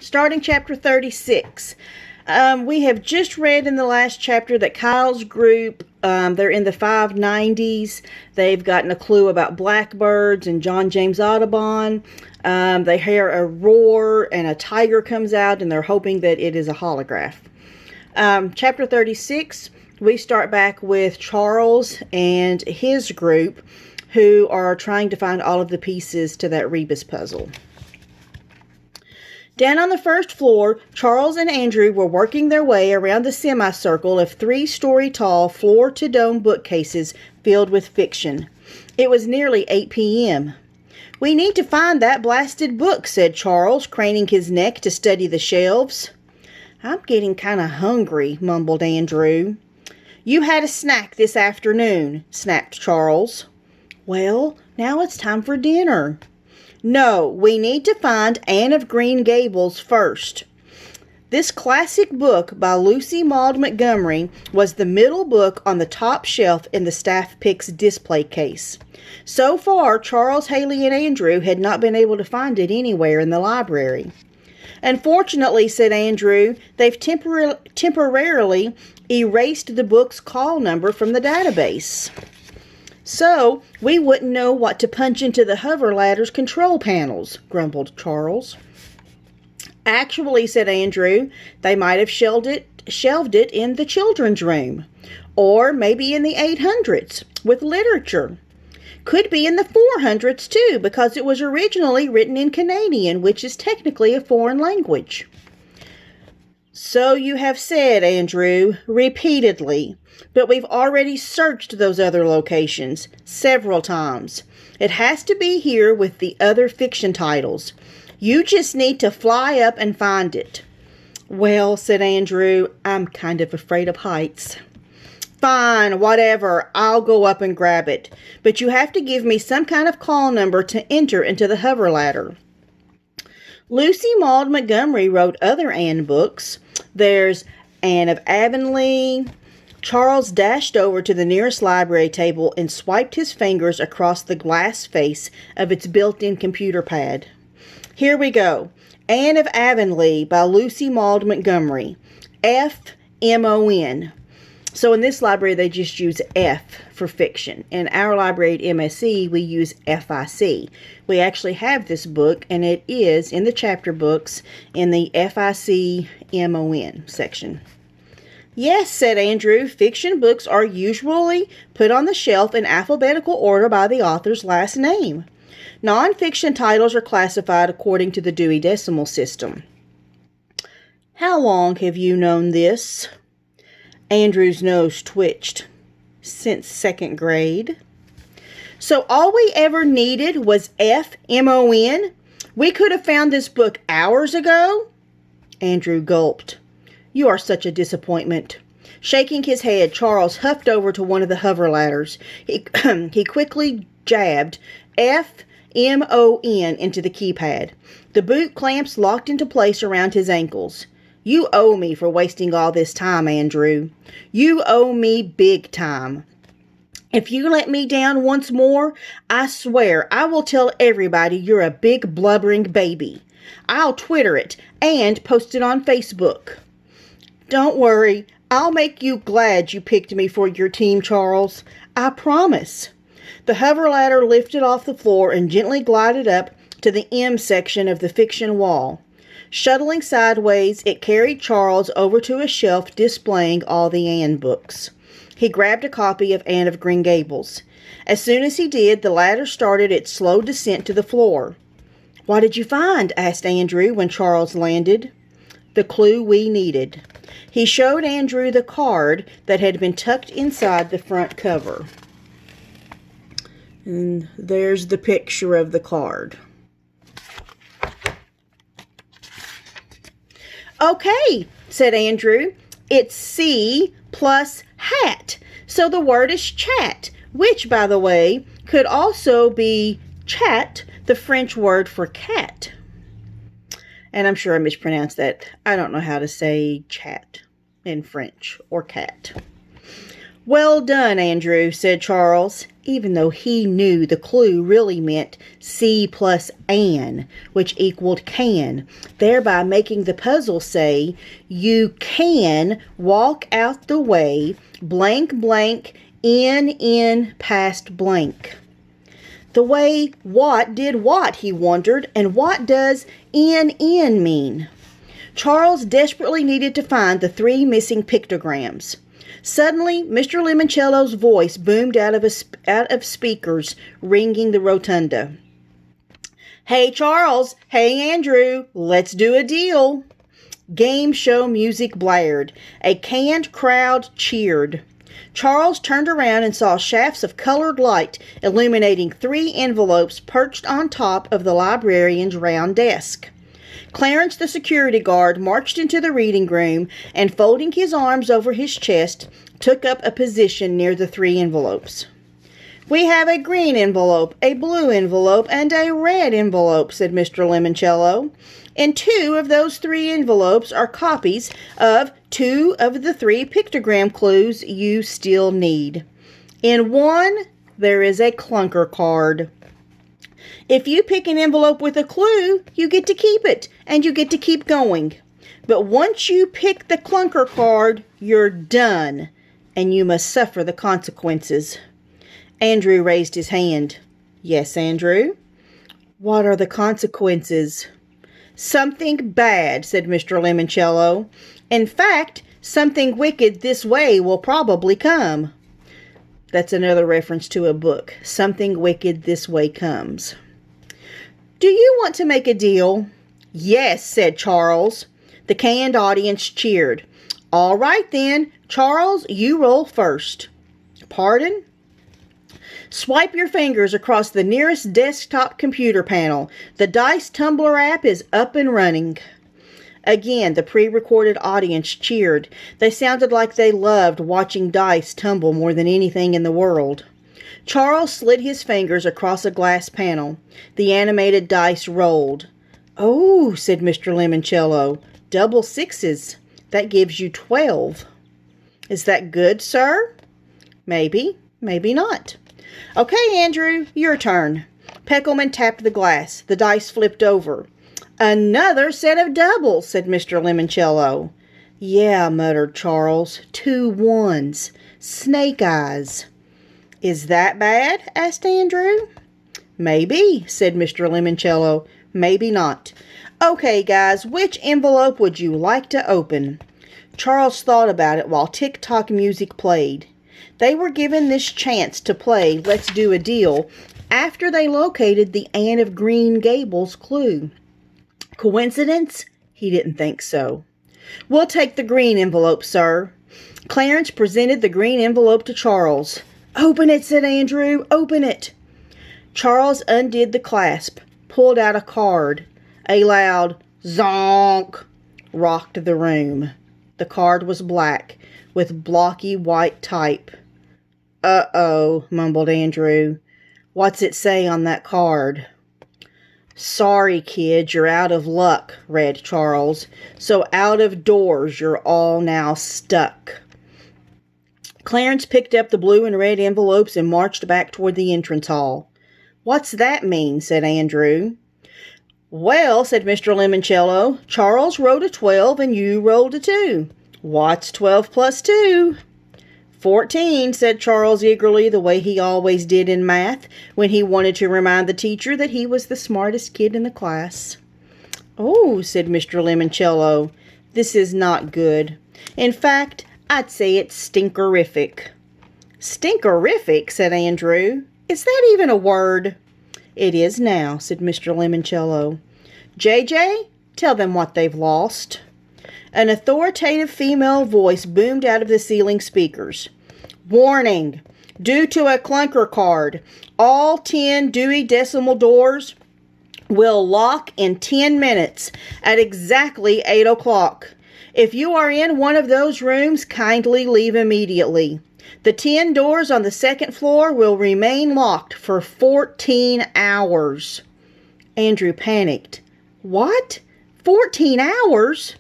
starting chapter 36. We have just read in the last chapter that Kyle's group, they're in the 590s. They've gotten a clue about blackbirds and John James Audubon. They hear a roar and a tiger comes out, and they're hoping that it is a holograph. Chapter 36, we start back with Charles and his group, who are trying to find all of the pieces to that rebus puzzle. Down on the first floor, Charles and Andrew were working their way around the semicircle of 3-story tall floor-to-dome bookcases filled with fiction. It was nearly 8 p.m. "We need to find that blasted book," said Charles, craning his neck to study the shelves. "I'm getting kind of hungry," mumbled Andrew. "You had a snack this afternoon," snapped Charles. "Well, now it's time for dinner." "No, we need to find Anne of Green Gables first." This classic book by Lucy Maud Montgomery was the middle book on the top shelf in the Staff Picks display case. So far, Charles, Haley, and Andrew had not been able to find it anywhere in the library. "Unfortunately," said Andrew, "they've temporarily erased the book's call number from the database. So, we wouldn't know what to punch into the hover ladder's control panels," grumbled Charles. "Actually," said Andrew, "they might have shelved it in the children's room. Or maybe in the 800s, with literature. Could be in the 400s, too, because it was originally written in Canadian, which is technically a foreign language." "So you have said, Andrew, repeatedly. But we've already searched those other locations several times. It has to be here with the other fiction titles. You just need to fly up and find it." "Well," said Andrew, "I'm kind of afraid of heights." "Fine, whatever. I'll go up and grab it. But you have to give me some kind of call number to enter into the hover ladder." Lucy Maud Montgomery wrote other Anne books. There's Anne of Avonlea. Charles dashed over to the nearest library table and swiped his fingers across the glass face of its built-in computer pad. "Here we go. Anne of Avonlea by Lucy Maud Montgomery. F-M-O-N. So in this library, they just use F for fiction. In our library at MSC, we use FIC. We actually have this book, and it is in the chapter books in the FIC-MON section. "Yes," said Andrew, "fiction books are usually put on the shelf in alphabetical order by the author's last name. Non-fiction titles are classified according to the Dewey Decimal System." "How long have you known this?" Andrew's nose twitched. "Since 2nd grade. "So all we ever needed was F-M-O-N? We could have found this book hours ago?" Andrew gulped. "You are such a disappointment." Shaking his head, Charles huffed over to one of the hover ladders. He quickly jabbed F-M-O-N into the keypad. The boot clamps locked into place around his ankles. "You owe me for wasting all this time, Andrew. You owe me big time. If you let me down once more, I swear I will tell everybody you're a big blubbering baby. I'll Twitter it and post it on Facebook." "Don't worry, I'll make you glad you picked me for your team, Charles. I promise." The hover ladder lifted off the floor and gently glided up to the M section of the fiction wall. Shuttling sideways, it carried Charles over to a shelf displaying all the Anne books. He grabbed a copy of Anne of Green Gables. As soon as he did, the ladder started its slow descent to the floor. "What did you find?" asked Andrew when Charles landed. "The clue we needed." He showed Andrew the card that had been tucked inside the front cover. And there's the picture of the card. "Okay," said Andrew. "It's C plus hat. So the word is chat, which, by the way, could also be chat, the French word for cat." And I'm sure I mispronounced that. I don't know how to say chat in French or cat. Well done, Andrew, said Charles, even though he knew the clue really meant C plus an, which equaled can, thereby making the puzzle say, you can walk out the way, blank blank, in past blank. The way what did what, he wondered, and what does in mean? Charles desperately needed to find the 3 missing pictograms. Suddenly, Mr. Lemoncello's voice boomed out of speakers, ringing the rotunda. Hey, Charles! Hey, Andrew! Let's do a deal! Game show music blared. A canned crowd cheered. Charles turned around and saw shafts of colored light illuminating 3 envelopes perched on top of the librarian's round desk. Clarence, the security guard, marched into the reading room and, folding his arms over his chest, took up a position near the 3 envelopes. We have a green envelope, a blue envelope, and a red envelope, said Mr. Lemoncello. In 2 of those 3 envelopes are copies of 2 of the 3 pictogram clues you still need. In 1, there is a clunker card. If you pick an envelope with a clue, you get to keep it, and you get to keep going. But once you pick the clunker card, you're done, and you must suffer the consequences. Andrew raised his hand. Yes, Andrew? What are the consequences? Something bad, said Mr. Lemoncello. In fact, something wicked this way will probably come. That's another reference to a book. Something wicked this way comes. Do you want to make a deal? Yes, said Charles. The canned audience cheered. All right then, Charles, you roll first. Pardon? Swipe your fingers across the nearest desktop computer panel. The Dice Tumbler app is up and running. Again, the pre-recorded audience cheered. They sounded like they loved watching dice tumble more than anything in the world. Charles slid his fingers across a glass panel. The animated dice rolled. Oh, said Mr. Lemoncello, double 6s. That gives you 12. Is that good, sir? Maybe, maybe not. Okay, Andrew, your turn. Peckelman tapped the glass. The dice flipped over. Another set of doubles, said Mr. Lemoncello. Yeah, muttered Charles. 2 1s. Snake eyes. Is that bad? Asked Andrew. Maybe, said Mr. Lemoncello. Maybe not. Okay, guys, which envelope would you like to open? Charles thought about it while tick-tock music played. They were given this chance to play Let's Do a Deal after they located the Anne of Green Gables clue. Coincidence? He didn't think so. We'll take the green envelope, sir. Clarence presented the green envelope to Charles. Open it, said Andrew. Open it. Charles undid the clasp, pulled out a card. A loud zonk rocked the room. The card was black, with blocky white type. Uh-oh, mumbled Andrew. What's it say on that card? Sorry, kid, you're out of luck, read Charles. So out of doors you're all now stuck. Clarence picked up the blue and red envelopes and marched back toward the entrance hall. What's that mean? Said Andrew. Well, said Mr. Lemoncello, Charles wrote a 12 and you rolled a 2. What's 12 plus 2? 14, said Charles eagerly, the way he always did in math, when he wanted to remind the teacher that he was the smartest kid in the class. Oh, said Mr. Lemoncello, this is not good. In fact, I'd say it's stinkerific. Stinkerific, said Andrew. Is that even a word? It is now, said Mr. Lemoncello. JJ, tell them what they've lost. An authoritative female voice boomed out of the ceiling speakers. Warning! Due to a clunker card, all 10 Dewey Decimal doors will lock in 10 minutes at exactly 8 o'clock. If you are in one of those rooms, kindly leave immediately. The 10 doors on the second floor will remain locked for 14 hours. Andrew panicked. What? 14 hours?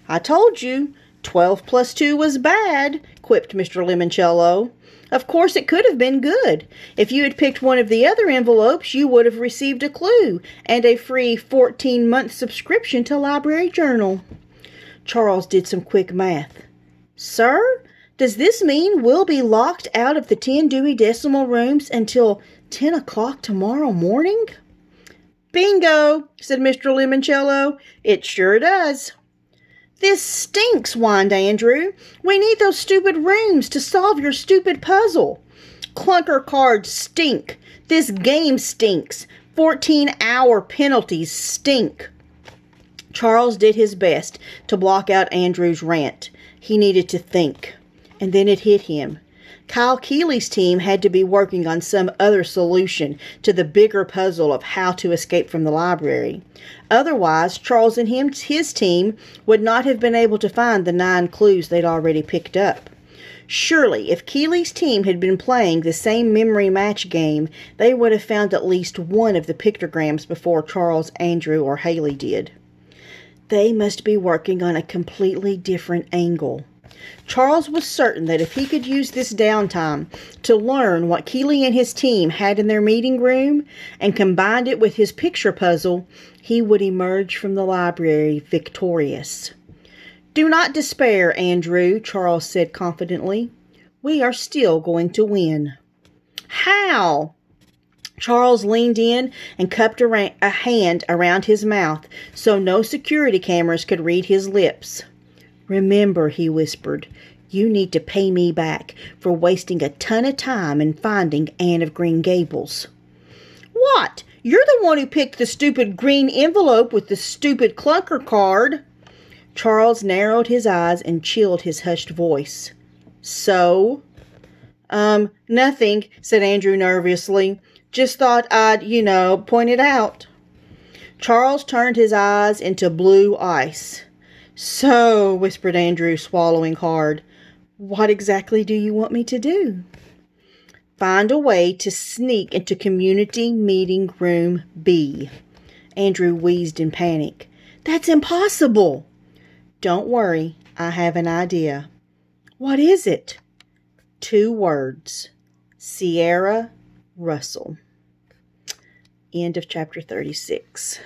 I told you, 12 plus 2 was bad. quipped Mr. Lemoncello. Of course it could have been good. If you had picked one of the other envelopes, you would have received a clue and a free 14-month subscription to Library Journal. Charles did some quick math. Sir, does this mean we'll be locked out of the 10 Dewey Decimal rooms until 10 o'clock tomorrow morning? Bingo, said Mr. Lemoncello. It sure does. This stinks, whined Andrew. We need those stupid rooms to solve your stupid puzzle. Clunker cards stink. This game stinks. 14-hour penalties stink. Charles did his best to block out Andrew's rant. He needed to think. And then it hit him. Kyle Keeley's team had to be working on some other solution to the bigger puzzle of how to escape from the library. Otherwise, Charles and his team would not have been able to find the 9 clues they'd already picked up. Surely, if Keeley's team had been playing the same memory match game, they would have found at least one of the pictograms before Charles, Andrew, or Haley did. They must be working on a completely different angle. Charles was certain that if he could use this downtime to learn what Keeley and his team had in their meeting room and combined it with his picture puzzle, he would emerge from the library victorious. Do not despair, Andrew, Charles said confidently. We are still going to win. How? Charles leaned in and cupped a hand around his mouth so no security cameras could read his lips. Remember, he whispered, you need to pay me back for wasting a ton of time in finding Anne of Green Gables. What? You're the one who picked the stupid green envelope with the stupid clunker card. Charles narrowed his eyes and chilled his hushed voice. So? Nothing, said Andrew nervously. Just thought I'd, point it out. Charles turned his eyes into blue ice. So, whispered Andrew, swallowing hard, what exactly do you want me to do? Find a way to sneak into Community Meeting Room B. Andrew wheezed in panic. That's impossible. Don't worry, I have an idea. What is it? 2 words. Sierra Russell. End of chapter 36.